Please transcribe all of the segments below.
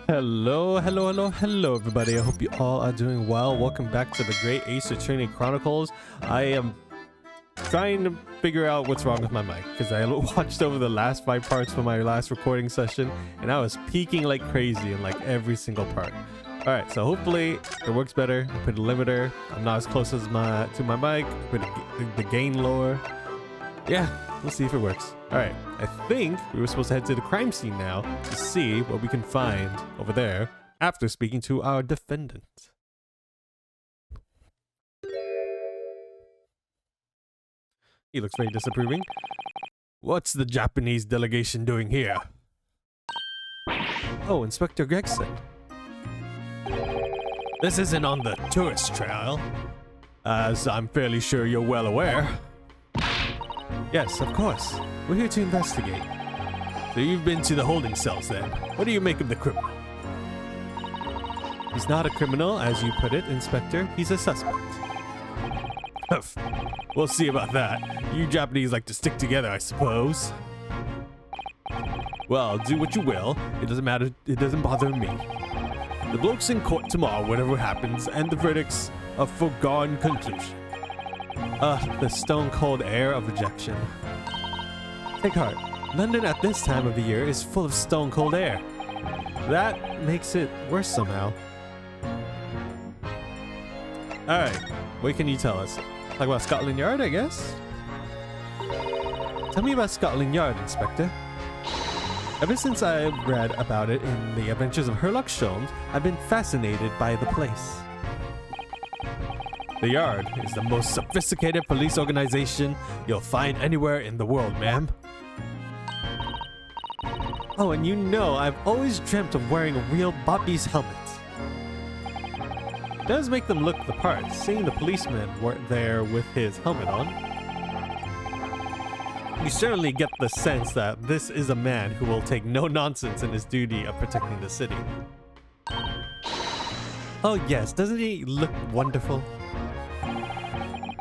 Hello, everybody. I hope you all are doing well. Welcome back to the Great Ace Attorney Chronicles. I am trying to figure out what's wrong with my mic because I watched over the last 5 parts from my last recording session and I was peaking like crazy in like every single part. All right, so hopefully it works better. I put a limiter. I'm not as close as to my mic. Put the gain lower. Yeah, we'll see if it works. All right, I think we were supposed to head to the crime scene now to see what we can find over there after speaking to our defendant. He looks very disapproving. What's the Japanese delegation doing here? Oh, Inspector Gregson. This isn't on the tourist trail, as I'm fairly sure you're well aware. Yes, of course. We're here to investigate. So you've been to the holding cells then. What do you make of the criminal? He's not a criminal, as you put it, Inspector. He's a suspect. We'll see about that. You Japanese like to stick together, I suppose. Well, do what you will. It doesn't matter. It doesn't bother me. The bloke's in court tomorrow, whatever happens, and the verdict's a foregone conclusion. The stone-cold air of rejection. Take heart. London at this time of the year is full of stone-cold air. That makes it worse somehow. Alright, what can you tell us? Talk about Scotland Yard, I guess? Tell me about Scotland Yard, Inspector. Ever since I read about it in the Adventures of HERLOCK SHOLME'S, I've been fascinated by the place. The Yard is the most sophisticated police organization you'll find anywhere in the world, ma'am. Oh, and you know, I've always dreamt of wearing a real Bobby's helmet. It does make them look the part, seeing the policeman there with his helmet on. You certainly get the sense that this is a man who will take no nonsense in his duty of protecting the city. Oh yes, doesn't he look wonderful?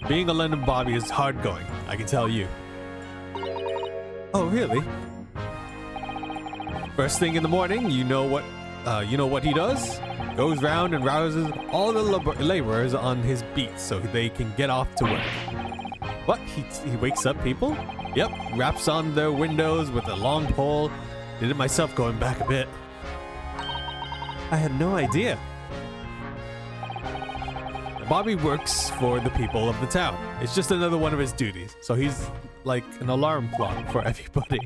Being a London Bobby is hard going, I can tell you. Oh, really? First thing in the morning, you know what he does? Goes round and rouses all the laborers on his beat so they can get off to work. What? He wakes up people? Yep, raps on their windows with a long pole. Did it myself going back a bit. I had no idea. Bobby works for the people of the town. It's just another one of his duties. So he's like an alarm clock for everybody.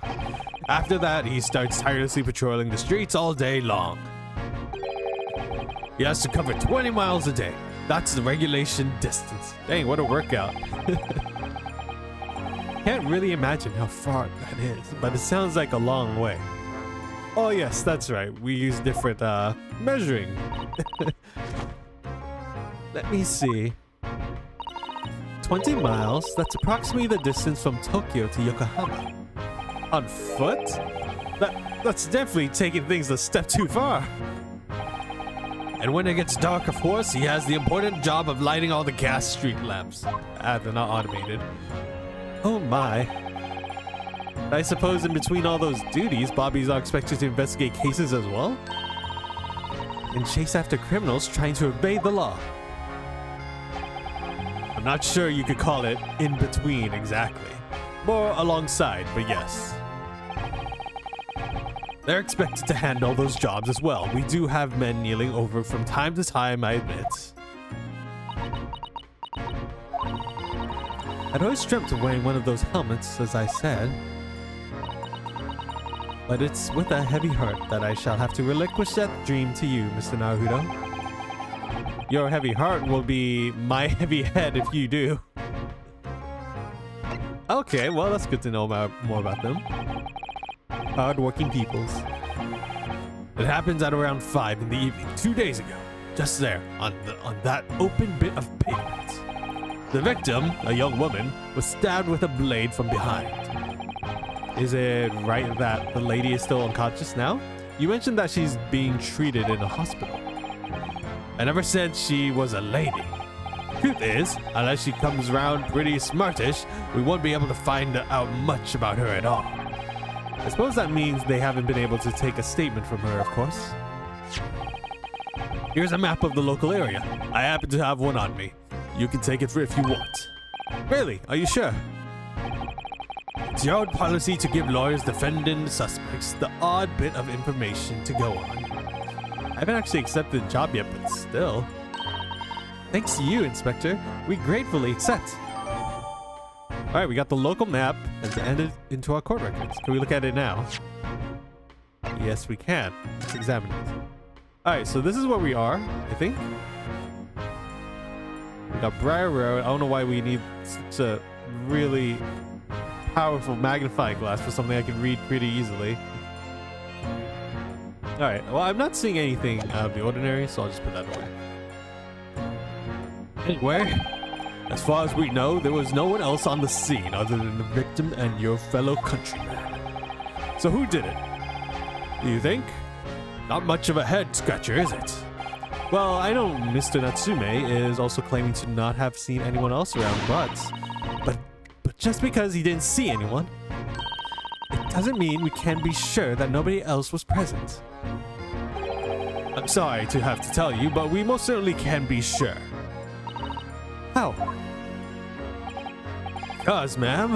After that, he starts tirelessly patrolling the streets all day long. He has to cover 20 miles a day. That's the regulation distance. Dang, what a workout. Can't really imagine how far that is, but it sounds like a long way. Oh yes, that's right. We use different measuring. Let me see. 20 miles, that's approximately the distance from Tokyo to Yokohama. On foot? That's definitely taking things a step too far. And when it gets dark, of course, he has the important job of lighting all the gas street lamps. They're not automated. Oh my. I suppose in between all those duties, Bobby's are expected to investigate cases as well? And chase after criminals trying to evade the law. I'm not sure you could call it in between exactly. More alongside, but yes. They're expected to handle those jobs as well. We do have men kneeling over from time to time, I admit. I'd always dreamt of wearing one of those helmets, as I said. But it's with a heavy heart that I shall have to relinquish that dream to you, Mr. Naruto. Your heavy heart will be my heavy head if you do. Okay, well, that's good to know more about them. Hard-working peoples. It happens at around 5 in the evening, 2 days ago. Just there, on that open bit of pavement. The victim, a young woman, was stabbed with a blade from behind. Is it right that the lady is still unconscious now? You mentioned that she's being treated in a hospital. I never said she was a lady. Truth is, unless she comes around pretty smartish, we won't be able to find out much about her at all. I suppose that means they haven't been able to take a statement from her, of course. Here's a map of the local area. I happen to have one on me. You can take it if you want. Really? Are you sure? It's your own policy to give lawyers defending suspects the odd bit of information to go on. I haven't actually accepted the job yet, but still. Thanks to you, Inspector. We gratefully accept. Alright, we got the local map and entered into our court records. Can we look at it now? Yes, we can. Let's examine it. Alright, so this is where we are, I think. We got Briar Road. I don't know why we need such a really powerful magnifying glass for something I can read pretty easily. Alright, well, I'm not seeing anything out of the ordinary, so I'll just put that away. Anyway, as far as we know, there was no one else on the scene other than the victim and your fellow countryman. So who did it? Do you think? Not much of a head scratcher, is it? Well, I know Mr. Natsume is also claiming to not have seen anyone else around, but just because he didn't see anyone, it doesn't mean we can be sure that nobody else was present. I'm sorry to have to tell you, but we most certainly can be sure. How? Because, ma'am,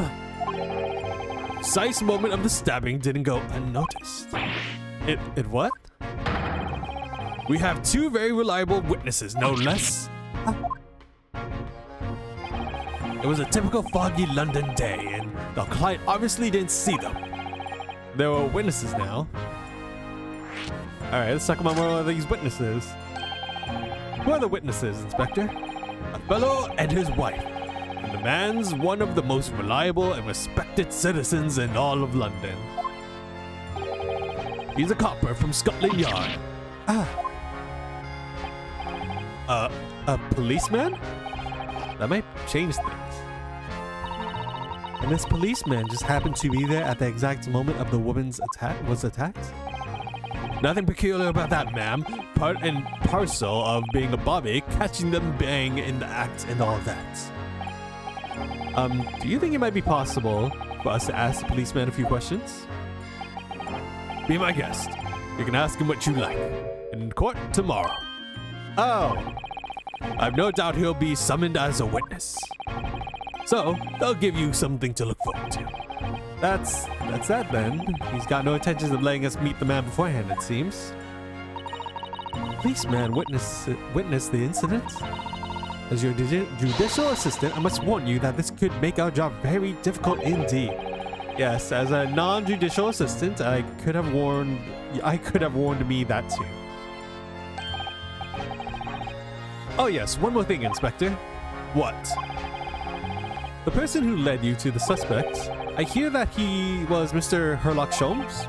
the precise moment of the stabbing didn't go unnoticed. It what? We have two very reliable witnesses, no less. It was a typical foggy London day, and the client obviously didn't see them. There were witnesses now. Alright, let's talk about more of these witnesses. Who are the witnesses, Inspector? A fellow and his wife. And the man's one of the most reliable and respected citizens in all of London. He's a copper from Scotland Yard. A policeman? That might change things. And this policeman just happened to be there at the exact moment of the woman's was attacked? Nothing peculiar about that, ma'am. Part and parcel of being a bobby, catching them bang in the act and all that. Do you think it might be possible for us to ask the policeman a few questions? Be my guest. You can ask him what you like. In court tomorrow. Oh. I've no doubt he'll be summoned as a witness. So, they'll give you something to look forward to. That's that then. He's got no intentions of letting us meet the man beforehand, it seems. Policeman witness the incident? As your judicial assistant, I must warn you that this could make our job very difficult indeed. Yes, as a non-judicial assistant, I could have warned me that too. Oh yes, one more thing, Inspector. What? The person who led you to the suspect, I hear that he was Mr. HERLOCK SHOLME'S?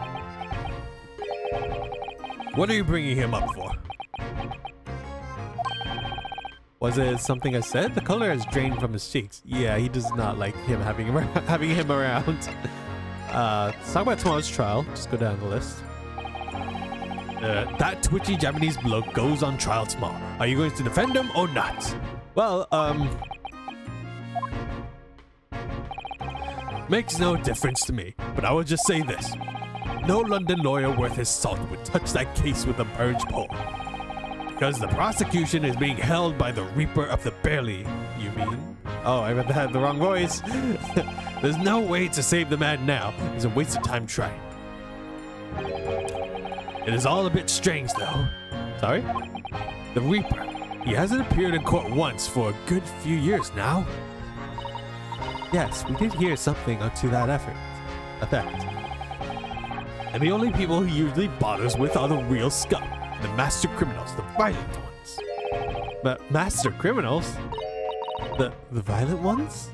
What are you bringing him up for? Was it something I said? The color has drained from his cheeks. Yeah, he does not like him having him around. Let's talk about tomorrow's trial. Just go down the list. That twitchy Japanese bloke goes on trial tomorrow. Are you going to defend him or not? Well, makes no difference to me, but I will just say this. No London lawyer worth his salt would touch that case with a bird's paw. Because the prosecution is being held by the Reaper of the Barley, you mean? Oh, I had the wrong voice. There's no way to save the man now. It's a waste of time trying. It is all a bit strange, though. Sorry? The Reaper. He hasn't appeared in court once for a good few years now. Yes, we did hear something to that effect. And the only people he usually bothers with are the real scum, the master criminals, the violent ones. But master criminals? The violent ones?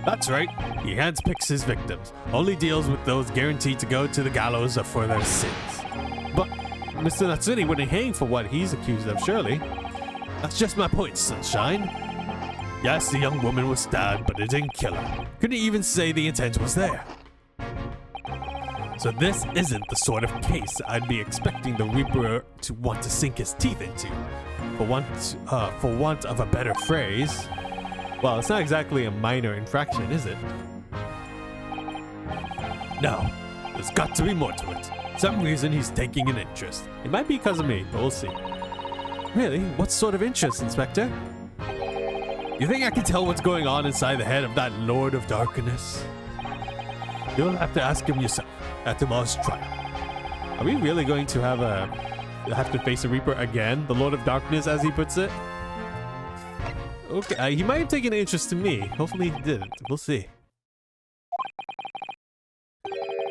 That's right. He handpicks his victims, only deals with those guaranteed to go to the gallows for their sins. But Mr. Natsume wouldn't hang for what he's accused of, surely. That's just my point, sunshine. Yes, the young woman was stabbed, but it didn't kill her. Couldn't even say the intent was there. So this isn't the sort of case I'd be expecting the Reaper to want to sink his teeth into. For want of a better phrase. Well, it's not exactly a minor infraction, is it? No, there's got to be more to it. Some reason he's taking an interest. It might be because of me, but we'll see. Really? What sort of interest, Inspector? You think I can tell what's going on inside the head of that Lord of Darkness? You'll have to ask him yourself at tomorrow's trial. Are we really going to have to face a Reaper again? The Lord of Darkness, as he puts it? Okay, he might have taken an interest in me. Hopefully he didn't. We'll see.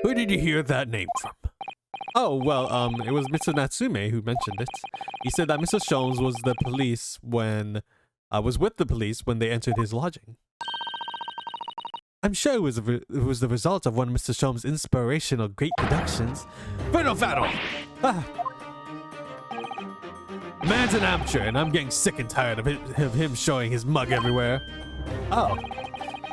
Who did you hear that name from? Oh, well, it was Mr. Natsume who mentioned it. He said that Mr. Sholmes was with the police when they entered his lodging. I'm sure it was the result of one of Mr. Sholmes' inspirational great deductions. Fatal! Ah. The man's an amateur, and I'm getting sick and tired of him showing his mug everywhere. Oh.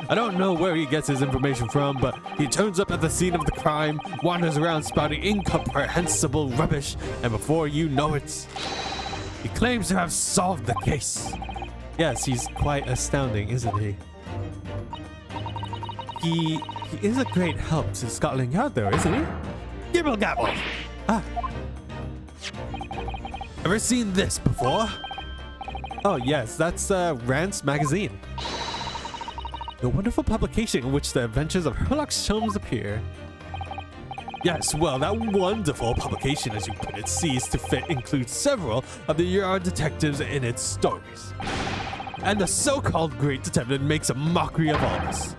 I don't know where he gets his information from, but he turns up at the scene of the crime, wanders around spouting incomprehensible rubbish, and before you know it, he claims to have solved the case. Yes, he's quite astounding, isn't he? He is a great help to Scotland Yard, though, isn't he? Gibble gabble! Ah. Ever seen this before? Oh, yes, that's Rant's magazine. The wonderful publication in which the adventures of Herlock Sholmes appear. Yes, well, that wonderful publication, as you put it, sees to fit include several of the Yard detectives in its stories. And the so-called great detective makes a mockery of all this.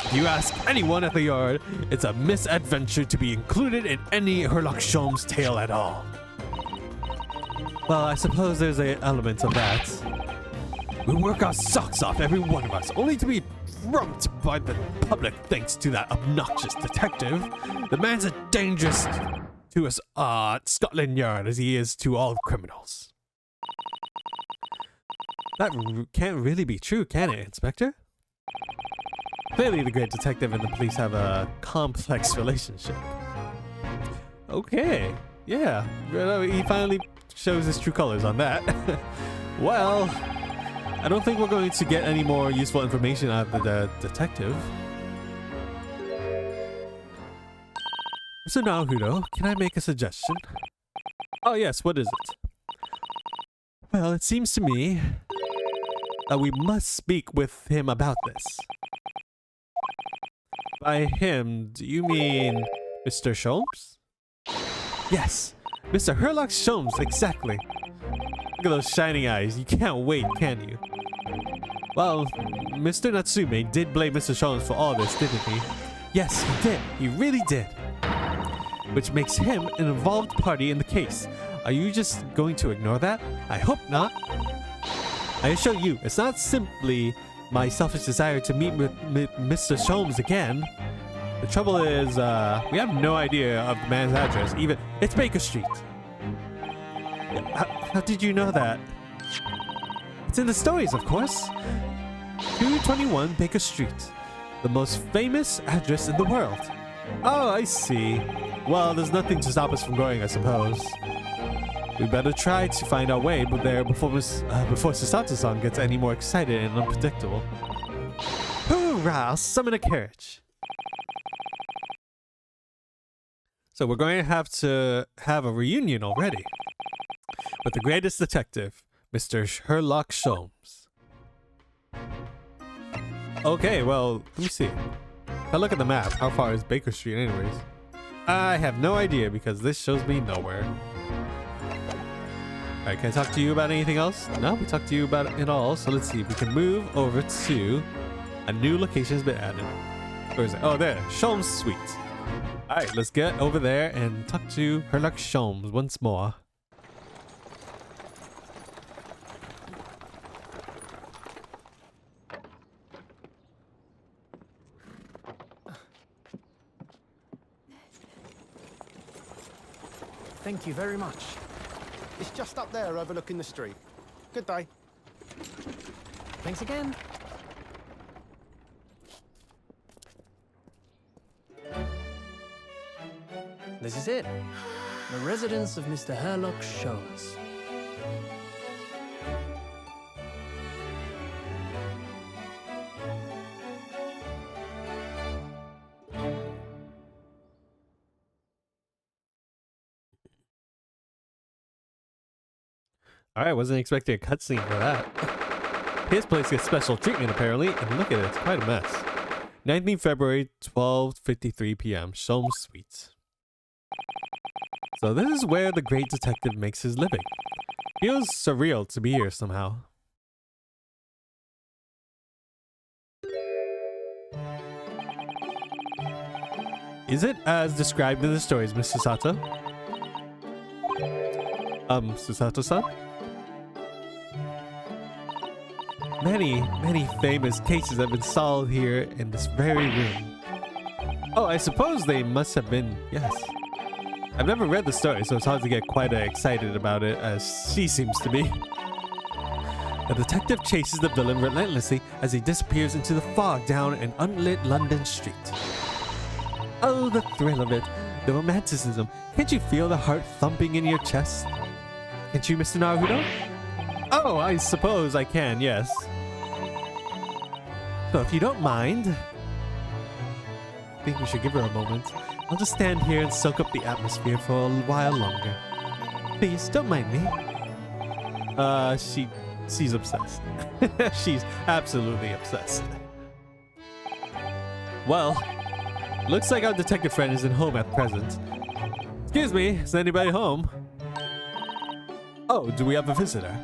If you ask anyone at the Yard, it's a misadventure to be included in any Herlock Sholmes tale at all. Well, I suppose there's an element of that. We work our socks off, every one of us, only to be trumped by the public thanks to that obnoxious detective. The man's as dangerous to us at Scotland Yard as he is to all criminals. That can't really be true, can it, Inspector? Clearly the great detective and the police have a complex relationship. Okay, yeah, he finally shows his true colors on that. Well, I don't think we're going to get any more useful information out of the detective. Mr. Naruto, can I make a suggestion? Oh yes, what is it? Well, it seems to me that we must speak with him about this. By him, do you mean Mr. Sholmes? Yes, Mr. Herlock Sholmes, exactly. Look at those shining eyes. You can't wait, can you? Well, Mr. Natsume did blame Mr. Sholmes for all this, didn't he? Yes, he did. He really did. Which makes him an involved party in the case. Are you just going to ignore that? I hope not. I assure you, it's not simply my selfish desire to meet with Mr. Sholmes again. The trouble is, we have no idea of the man's address. Even it's Baker Street. How did you know that? It's in the stories, of course. 221 Baker Street, the most famous address in the world. Oh, I see. Well, there's nothing to stop us from going, I suppose. We better try to find our way there before Susato-san gets any more excited and unpredictable. Hoorah! I'll summon a carriage. So we're going to have a reunion already with the greatest detective, Mr. Herlock Sholmes. Okay, well, let me see. If I look at the map, how far is Baker Street anyways? I have no idea because this shows me nowhere. Alright, can I talk to you about anything else? No, we talked to you about it all. So let's see. We can move over to a new location has been added. Where is it? Oh, there. Sholmes Suite. Alright, let's get over there and talk to Herlock Sholmes once more. Thank you very much. It's just up there overlooking the street. Good day. Thanks again. This is it. The residence of Mr. Herlock Sholmes. Alright, wasn't expecting a cutscene for that. His place gets special treatment apparently, and look at it, it's quite a mess. 19th February, 12:53 p.m. SHOLME'S Suites. So this is where the great detective makes his living. Feels surreal to be here somehow. Is it as described in the stories, Mr. Sato? Susato-san? Many famous cases have been solved here in this very room. Oh, I suppose they must have been, yes. I've never read the story, so it's hard to get quite excited about it, as she seems to be. The detective chases the villain relentlessly as he disappears into the fog down an unlit London street. Oh, the thrill of it. The romanticism. Can't you feel the heart thumping in your chest? Can't you, Mr. Naruto? Oh, I suppose I can, yes. So if you don't mind, I think we should give her a moment. I'll just stand here and soak up the atmosphere for a while longer. Please, don't mind me. She's obsessed. She's absolutely obsessed. Well, looks like our detective friend isn't home at present. Excuse me, is anybody home? Oh, do we have a visitor?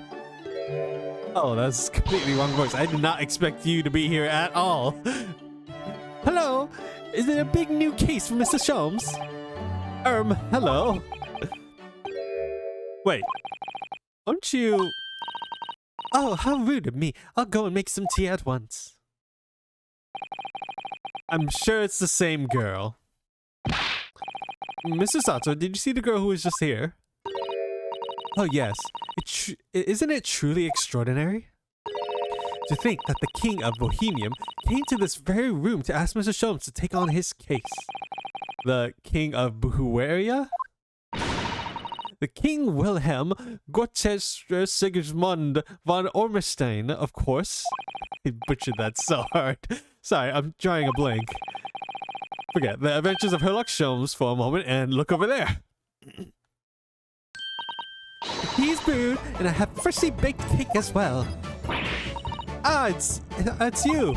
Oh, that's completely wrong voice. I did not expect you to be here at all. Hello? Is it a big new case for Mr. Sholmes? Hello? Wait. Aren't you... Oh, how rude of me. I'll go and make some tea at once. I'm sure it's the same girl. Mr. Sato, did you see the girl who was just here? Oh yes. Isn't it truly extraordinary? To think that the King of Bohemian came to this very room to ask Mr. Sholmes to take on his case. The King of Buhueria? The King Wilhelm Gotchester Sigismund von Ormerstein, of course. I butchered that so hard. Sorry, I'm drawing a blank. Forget the adventures of HERLOCK Sholmes for a moment and look over there. He's brewed, and I have freshly baked cake as well. Ah, it's you.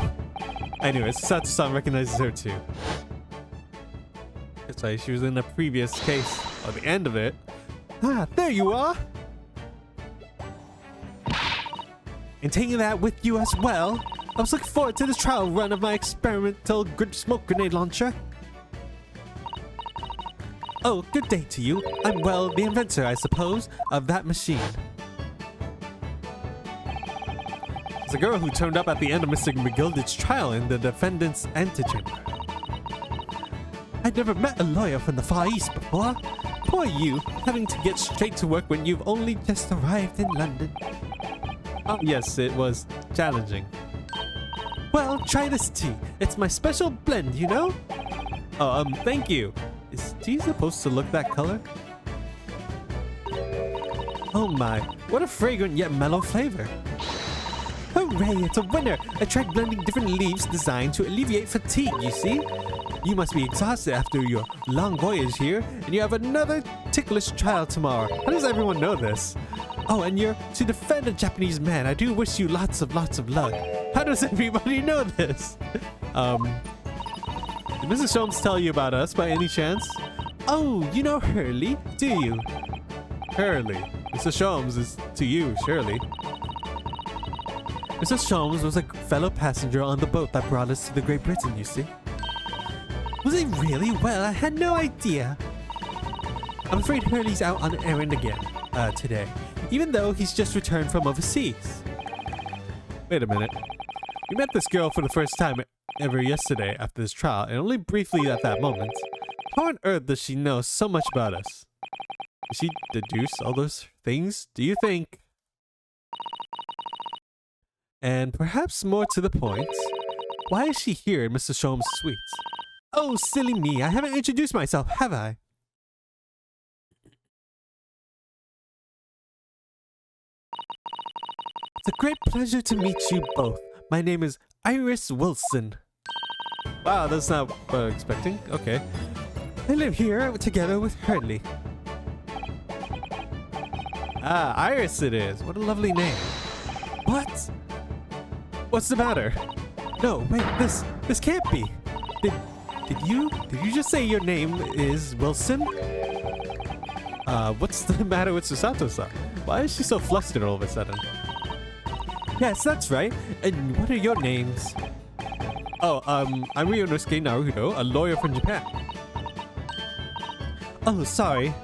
Anyways, Sato-san recognizes her too. That's right, she was in the previous case, or the end of it. Ah, there you are. And taking that with you as well. I was looking forward to the trial run of my experimental smoke grenade launcher. Oh, good day to you. I'm, well, the inventor, I suppose, of that machine. It's a girl who turned up at the end of Mr. McGildered's trial in the defendant's antechamber. I'd never met a lawyer from the Far East before. Poor you, having to get straight to work when you've only just arrived in London. Oh, yes, it was challenging. Well, try this tea. It's my special blend, you know? Oh, thank you. Is tea supposed to look that color? Oh my, what a fragrant yet mellow flavor. Hooray, it's a winner! I tried blending different leaves designed to alleviate fatigue, you see? You must be exhausted after your long voyage here, and you have another ticklish trial tomorrow. How does everyone know this? Oh, and you're to defend a Japanese man. I do wish you lots of luck. How does everybody know this? Did Mrs. Sholmes tell you about us by any chance? Oh, you know Hurley, do you? Hurley. Mrs. Sholmes is to you, surely. Mrs. Sholmes was a fellow passenger on the boat that brought us to the Great Britain, you see. Was he really? Well, I had no idea. I'm afraid Hurley's out on an errand again, today, even though he's just returned from overseas. Wait a minute. We met this girl for the first time ever yesterday after this trial, and only briefly at that moment. How on earth does she know so much about us? Did she deduce all those things, do you think? And perhaps more to the point, why is she here in Mr. Sholmes' suite? Oh, silly me, I haven't introduced myself, have I? It's a great pleasure to meet you both. My name is Iris Wilson. Wow, that's not what I was expecting. Okay. I live here together with Hurley. Ah, Iris it is. What a lovely name. What? What's the matter? No, wait, this can't be. Did you just say your name is Wilson? What's the matter with Susato-san? Why is she so flustered all of a sudden? Yes, that's right. And what are your names? Oh, I'm Ryunosuke Naruto, a lawyer from Japan. Oh, sorry.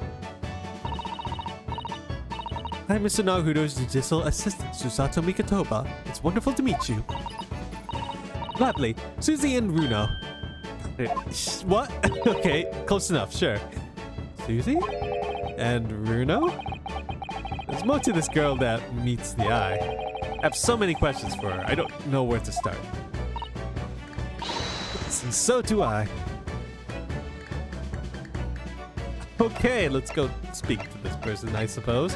I'm Mr. Naruto's judicial assistant, Susato Mikotoba. It's wonderful to meet you. Gladly, Susie and Runo. What? Okay, close enough, sure. Susie? And Runo? There's more to this girl that meets the eye. I have so many questions for her, I don't know where to start. And so do I. Okay, let's go speak to this person, I suppose.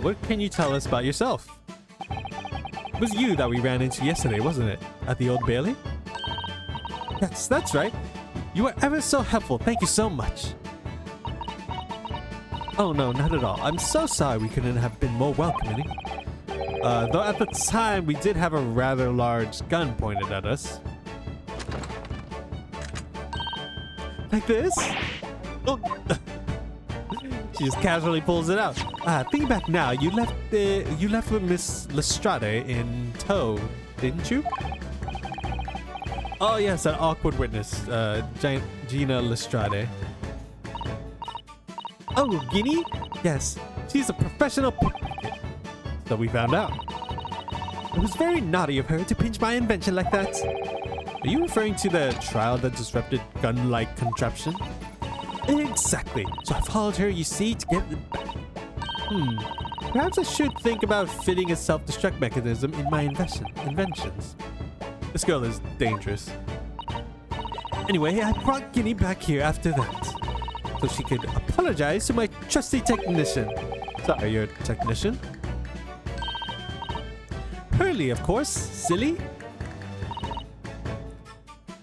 What can you tell us about yourself? It was you that we ran into yesterday, wasn't it? At the Old Bailey? Yes, that's right. You were ever so helpful. Thank you so much. Oh no, not at all. I'm so sorry we couldn't have been more welcoming. Though at the time, we did have a rather large gun pointed at us. Like this? Oh. She just casually pulls it out. Think back now, you left with Miss Lestrade in tow, didn't you? Oh yes, an awkward witness, Gina Lestrade. Oh, Guinea? Yes, she's a professional pickpocket. So we found out. It was very naughty of her to pinch my invention like that. Are you referring to the trial that disrupted gun-like contraption? Exactly. So I followed her, you see, to get it back. Perhaps I should think about fitting a self-destruct mechanism in my inventions. This girl is dangerous. Anyway, I brought Guinea back here after that, so she could apologize to my trusty technician. Sorry, your technician? Hurley, of course, silly.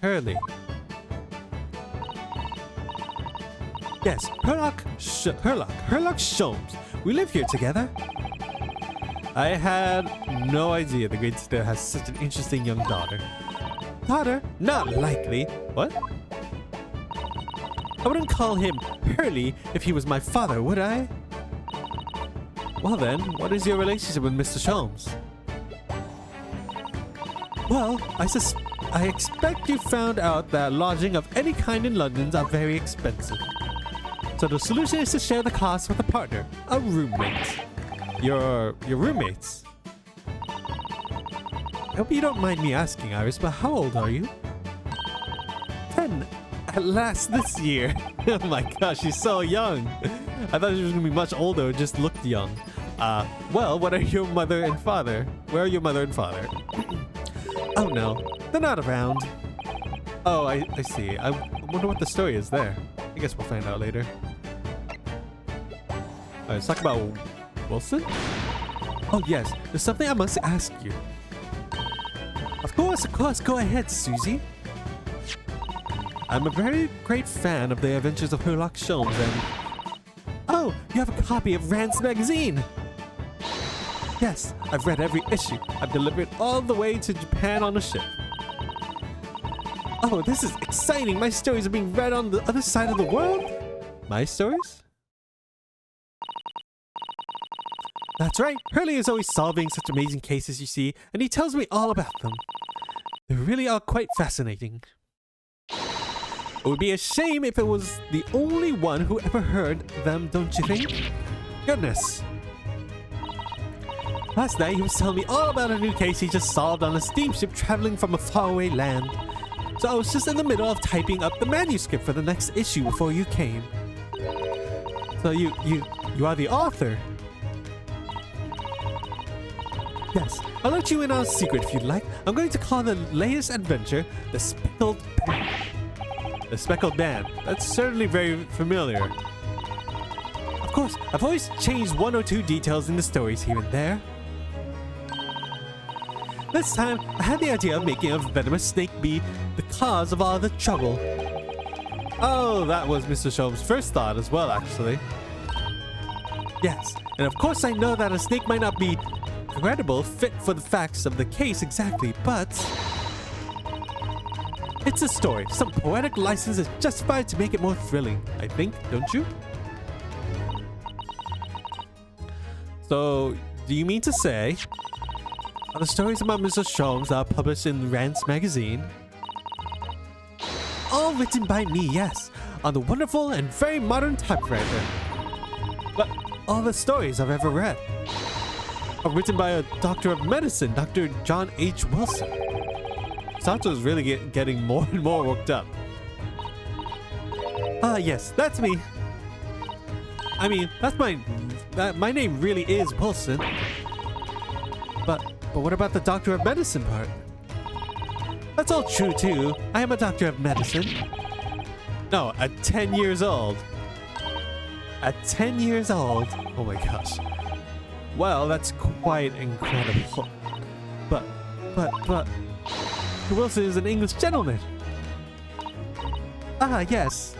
Hurley. Yes, HERLOCK SHOLME'S. We live here together. I had no idea the great state has such an interesting young daughter. Daughter? Not likely. What? I wouldn't call him Hurley if he was my father, would I? Well then, what is your relationship with Mr. Sholmes? Well, I expect you found out that lodging of any kind in London are very expensive. So the solution is to share the cost with a partner, a roommate. Your roommates. I hope you don't mind me asking, Iris, but how old are you? 10. At last this year. Oh my gosh, she's so young. I thought she was gonna be much older, just looked young. Well, what are your mother and father? Where are your mother and father? Oh no, they're not around. Oh, I see. I wonder what the story is there. I guess we'll find out later. Alright, let's talk about Wilson? Oh yes, there's something I must ask you. Of course, go ahead, Susie. I'm a very great fan of the adventures of HERLOCK SHOLME'S and... Oh, you have a copy of Rand's magazine! Yes, I've read every issue. I've delivered all the way to Japan on a ship. Oh, this is exciting! My stories are being read on the other side of the world? My stories? That's right, Hurley is always solving such amazing cases, you see, and he tells me all about them. They really are quite fascinating. It would be a shame if it was the only one who ever heard them, don't you think? Goodness. Last night he was telling me all about a new case he just solved on a steamship traveling from a faraway land. So I was just in the middle of typing up the manuscript for the next issue before you came. So you are the author? Yes, I'll let you in on a secret if you'd like. I'm going to call the latest adventure The Speckled Band. The Speckled Band. That's certainly very familiar. Of course, I've always changed one or two details in the stories here and there. This time, I had the idea of making a venomous snake be the cause of all the trouble. Oh, that was Mr. Sholmes' first thought as well, actually. Yes, and of course I know that a snake might not be credible, fit for the facts of the case exactly, but it's a story. Some poetic license is justified to make it more thrilling, I think, don't you? So, do you mean to say are the stories about Mr. Sholmes are published in Rand's magazine? All written by me, yes, on the wonderful and very modern typewriter. But all the stories I've ever read are written by a doctor of medicine, Dr. John H. Wilson. Sato's really getting more and more worked up. Ah, yes, that's me. I mean, my name really is Wilson. But what about the doctor of medicine part? That's all true too. I am a doctor of medicine. No, at 10 years old. At 10 years old. Oh my gosh. Well, that's quite incredible. But Wilson is an English gentleman. Ah, yes.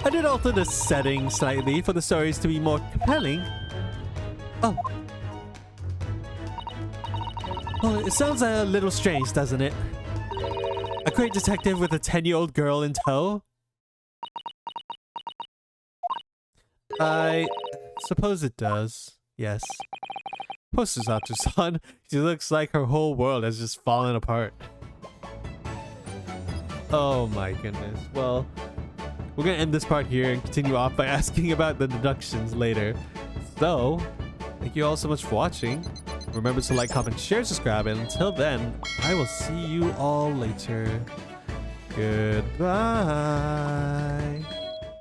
I did alter the setting slightly for the stories to be more compelling. Oh. Well, it sounds a little strange, doesn't it? A great detective with a 10-year-old girl in tow? I suppose it does. Yes. Poor Susato-san. She looks like her whole world has just fallen apart. Oh my goodness. Well, we're gonna end this part here and continue off by asking about the deductions later. So, thank you all so much for watching. Remember to like, comment, share, subscribe, and until then, I will see you all later. Goodbye.